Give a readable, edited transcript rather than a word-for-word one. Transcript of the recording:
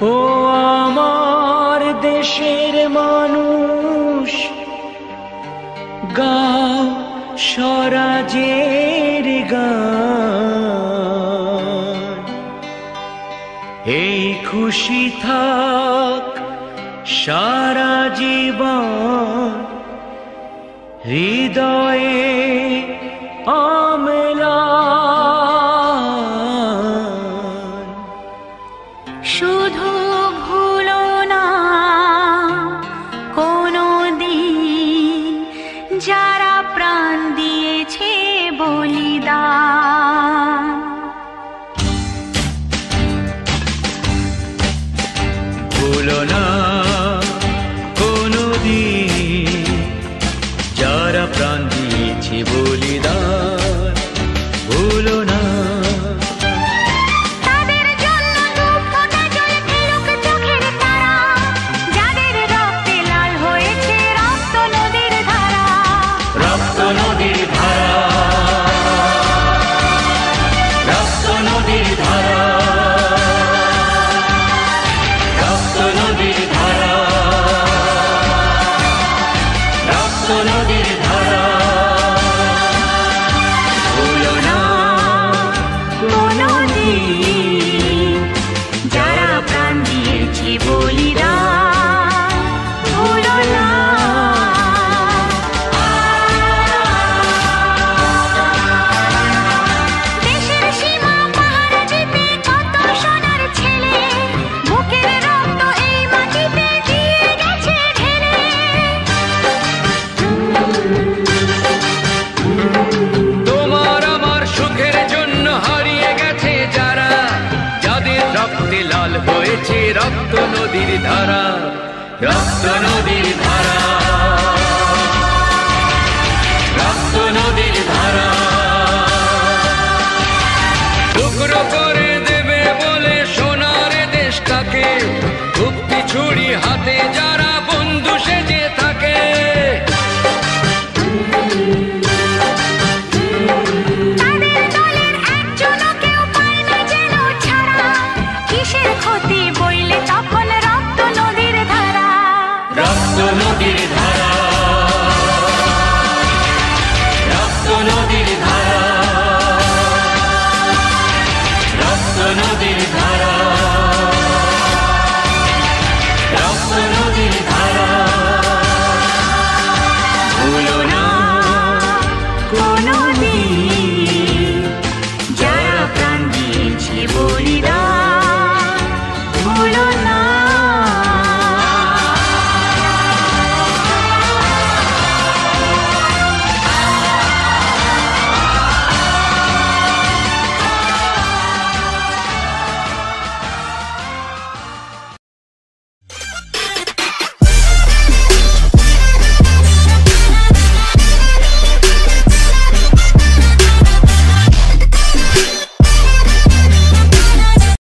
ও আমার দেশের মানুষ, গাও স্বরাজের গান। এই খুশি থাক সারা জীবন, হৃদয়ে অম্লান। শুধু ভুলো না কোনো দিন যারা প্রাণ দিয়েছে বলিদান। ভুলো না কোনো দিন যারা প্রাণ দিয়েছে বলিদান। ভুলো না তাদের জন্য দু ফোঁটা জল ফেলুক চোখের তারা, যাদের রক্তে লাল হয়েছে রক্ত নদীর ধারা। রক্ত নদীর ধারা, রক্ত নদীর ধারা, রক্ত নদীর ধারা, রক্ত নদীর ধারা। ভুলো না কোনো দিন যারা প্রাণ দিয়েছে বলিদান। ভুলো না। দেশের সীমা পাহারা দিতে কত সোনার ছেলে, বুকের রক্ত এই মাটিতে দিয়ে গেছে ঢেলে। তোমার আমার সুখের জন্য হারিয়ে গেছে যারা, যাদের রক্তে লাল হয়েছে রক্ত নদীর ধারা। রক্ত নদীর ধারা, রক্ত নদীর ধারা। টুকরো করে দেবে বলে সোনার দেশটাকে, মুক্তি ছুরি হাতে যারা বন্ধু সেজে থাকে। তাদের দলের একজনও কেউ পায় না যেন ছাড়া, কিসের ক্ষতি বই